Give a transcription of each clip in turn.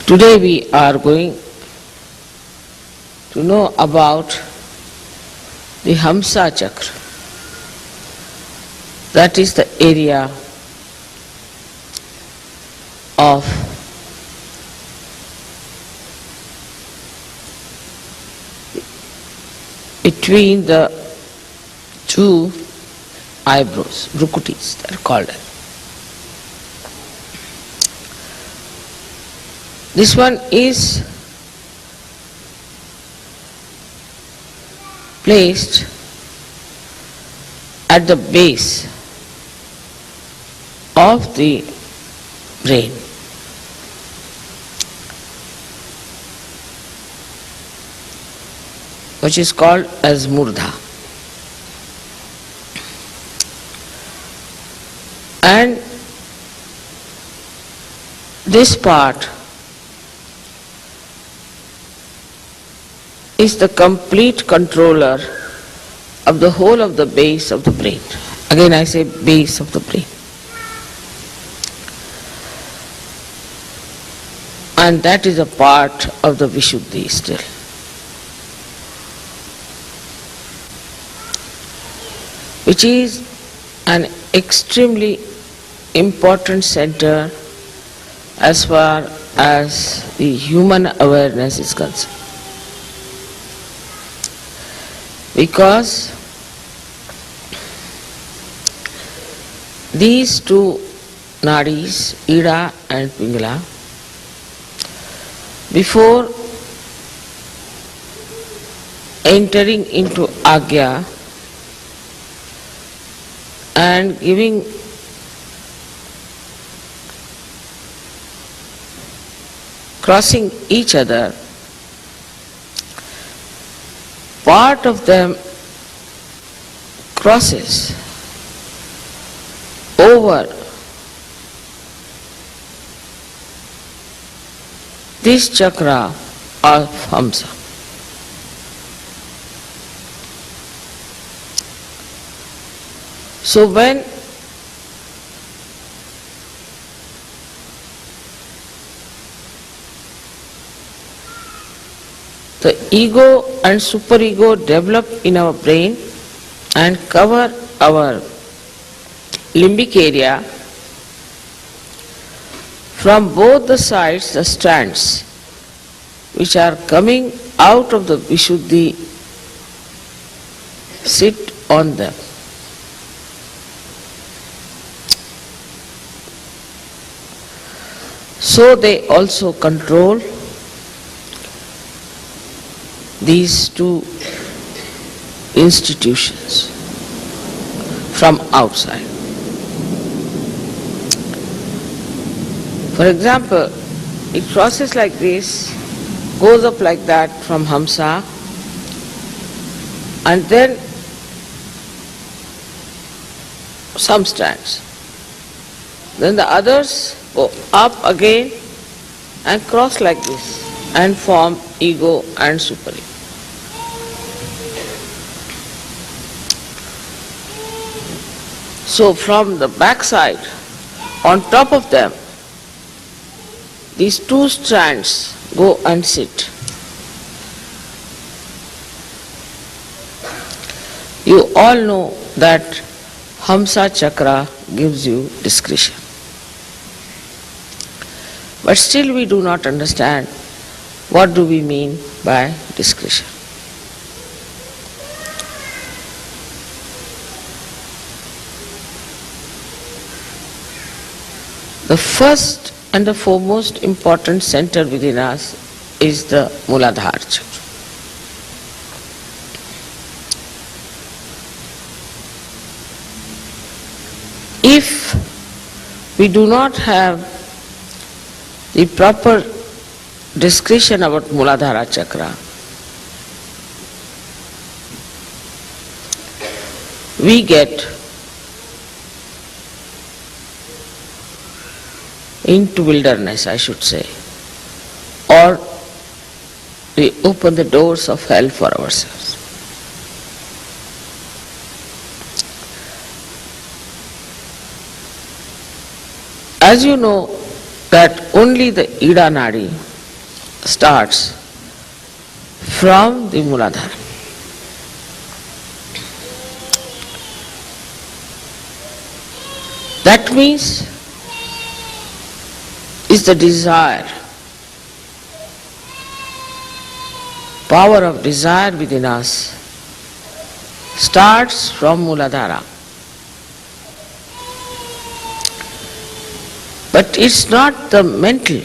Today we are going to know about the Hamsa Chakra. That is the area of between the two eyebrows, brukutis, they are called. This one is placed at the base of the brain. Which is called as Murdha. And this part is the complete controller of the whole of the base of the brain. Again I say base of the brain. And that is a part of the Vishuddhi still. Which is an extremely important center as far as the human awareness is concerned. Because these two nadis, Ida and Pingala, before entering into Agya and giving crossing each other, part of them crosses over this chakra of Hamsa. So when the ego and superego develop in our brain and cover our limbic area, from both the sides the strands which are coming out of the Vishuddhi sit on them. So they also control these two institutions from outside. For example, it crosses like this, goes up like that from Hamsa, and then some strands. Then the others go up again and cross like this and form ego and superego. So from the back side, on top of them, these two strands go and sit. You all know that Hamsa Chakra gives you discretion. But still we do not understand what do we mean by discretion. The first and the foremost important center within us is the Mooladhara Chakra. If we do not have the proper discretion about Mooladhara Chakra, we get into wilderness, I should say, or we open the doors of hell for ourselves. As you know that only the Ida Nadi starts from the Mooladhara. That means is the desire, power of desire within us starts from Mooladhara. But it's not the mental,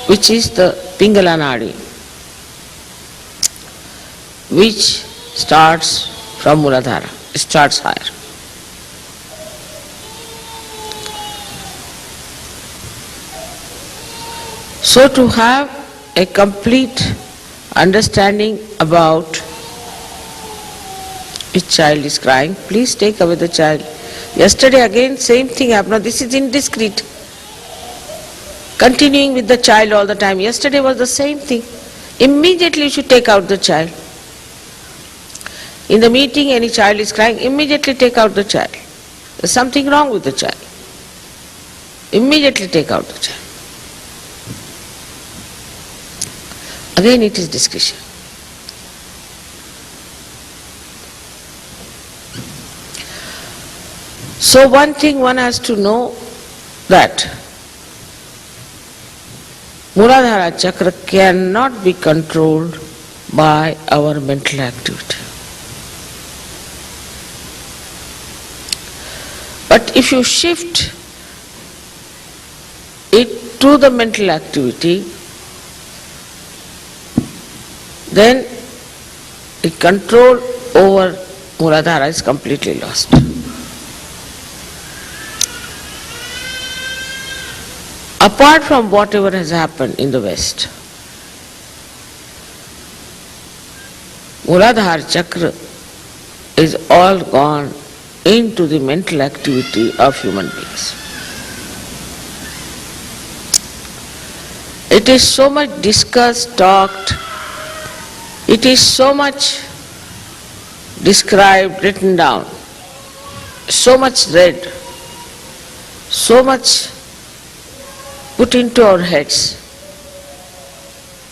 which is the Pingala Nadi, which starts from Mooladhara. It starts higher. So to have a complete understanding about which child is crying, please take away the child. Yesterday again same thing happened. Now this is indiscreet. Continuing with the child all the time. Yesterday was the same thing. Immediately you should take out the child. In the meeting any child is crying, immediately take out the child. There's something wrong with the child. Immediately take out the child. Again it is discretion. So one thing one has to know, that Mooladhara chakra cannot be controlled by our mental activity. But if you shift it to the mental activity, then the control over Mooladhara is completely lost. Apart from whatever has happened in the West, Mooladhara chakra is all gone into the mental activity of human beings. It is so much discussed, talked, it is so much described, written down, so much read, so much put into our heads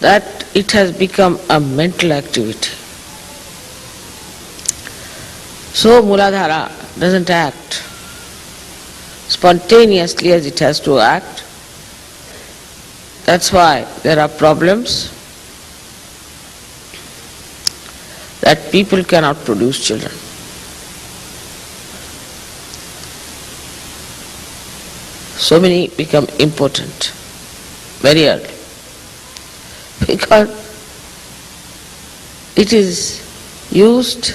that it has become a mental activity. So Mooladhara doesn't act spontaneously as it has to act. That's why there are problems that people cannot produce children. So many become impotent very early because it is used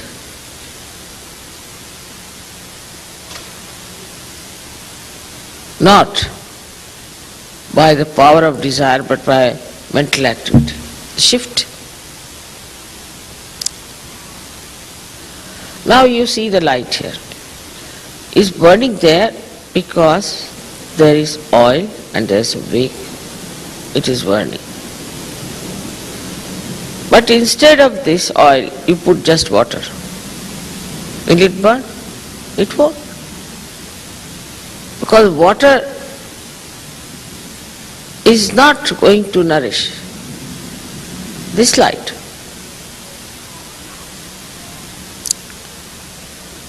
not by the power of desire but by mental activity. Shift. Now you see the light here. It's burning there because there is oil and there is a wick. It is burning. But instead of this oil, you put just water. Will it burn? It won't. Because water is not going to nourish this light.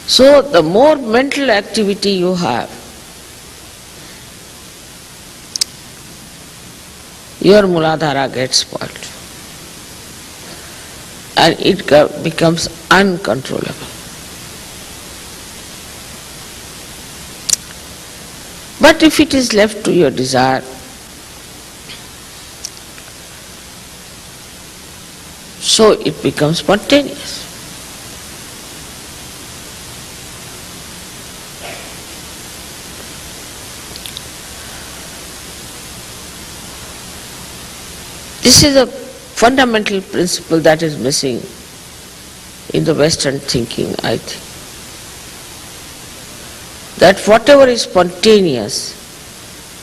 So the more mental activity you have, your Mooladhara gets spoiled and it becomes uncontrollable. But if it is left to your desire, so it becomes spontaneous. This is a fundamental principle that is missing in the Western thinking, I think. That whatever is spontaneous,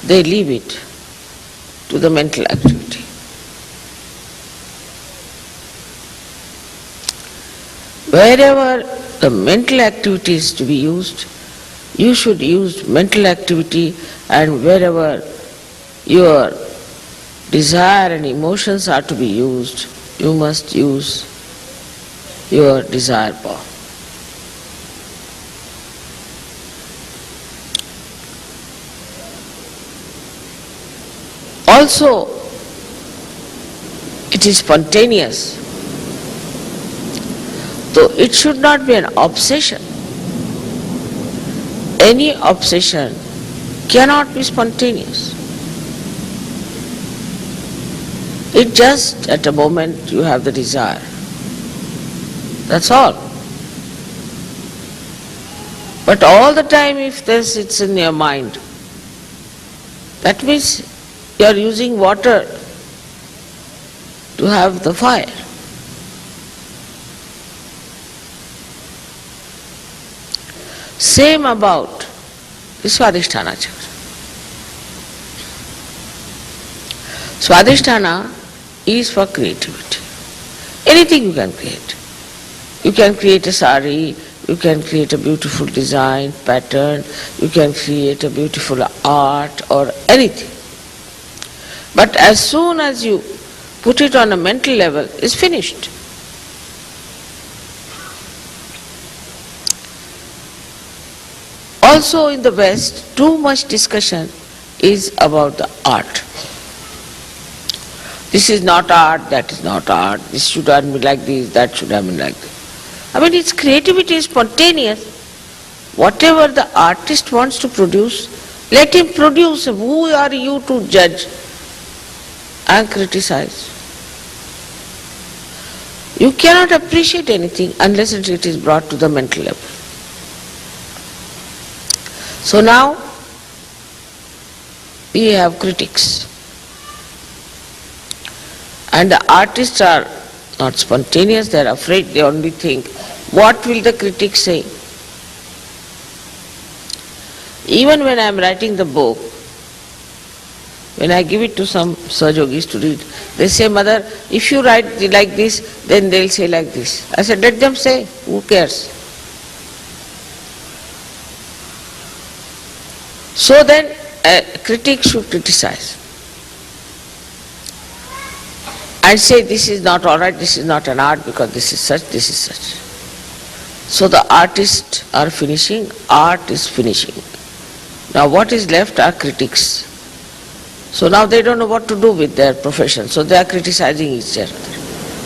they leave it to the mental activity. Wherever the mental activity is to be used, you should use mental activity, and wherever your desire and emotions are to be used, you must use your desire power. Also, it is spontaneous, though it should not be an obsession. Any obsession cannot be spontaneous. It just at a moment you have the desire. That's all. But all the time if it's in your mind, that means you are using water to have the fire. Same about the Swadhisthana chakra. Swadhisthana is for creativity. Anything you can create. You can create a sari, you can create a beautiful design, pattern, you can create a beautiful art or anything. But as soon as you put it on a mental level, it's finished. Also in the West, too much discussion is about the art. This is not art, that is not art, this should have been like this, that should have been like this. I mean, its creativity is spontaneous. Whatever the artist wants to produce, let him produce. Who are you to judge and criticize? You cannot appreciate anything unless it is brought to the mental level. So now we have critics. And the artists are not spontaneous, they are afraid, they only think, what will the critics say? Even when I am writing the book, when I give it to some Sahajogis to read, they say, Mother, if you write like this, then they'll say like this. I said, let them say, who cares? So then a critic should criticize and say this is not alright, this is not an art because this is such, this is such. So the artists are finishing, art is finishing. Now what is left are critics. So now they don't know what to do with their profession, so they are criticizing each other.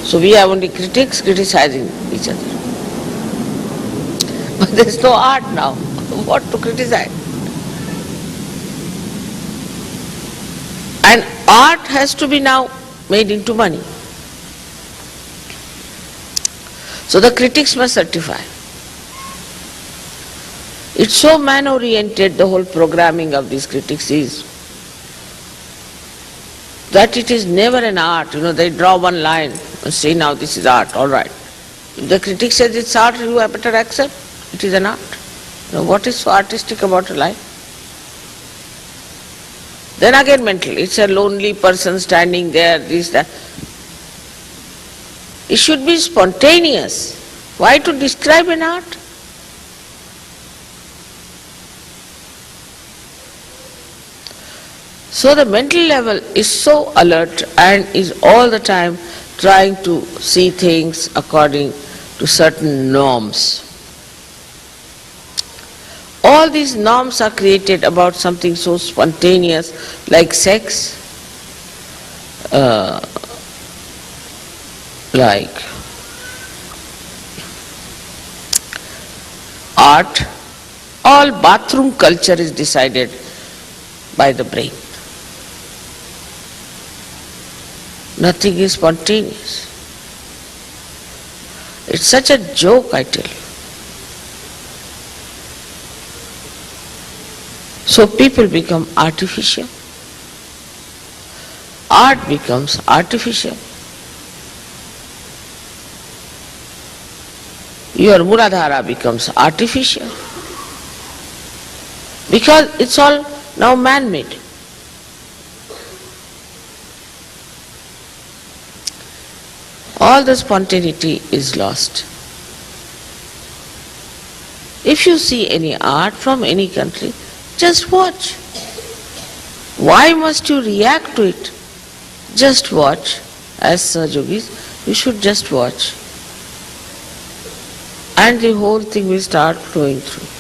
So we have only critics criticizing each other. But there is no art now. What to criticize? And art has to be now made into money. So the critics must certify. It's so man-oriented, the whole programming of these critics is, that it is never an art. They draw one line and say, now this is art, all right. If the critic says it's art, you have better accept it is an art. What is so artistic about a life? Then again mental, it's a lonely person standing there, this, that. It should be spontaneous. Why to describe an art? So the mental level is so alert and is all the time trying to see things according to certain norms. All these norms are created about something so spontaneous like sex, like art. All bathroom culture is decided by the brain. Nothing is spontaneous. It's such a joke, I tell you. So people become artificial. Art becomes artificial. Your Mooladhara becomes artificial. Because it's all now man-made. All the spontaneity is lost. If you see any art from any country, just watch. Why must you react to it? Just watch, as Sahajogis, you should just watch. And the whole thing will start flowing through.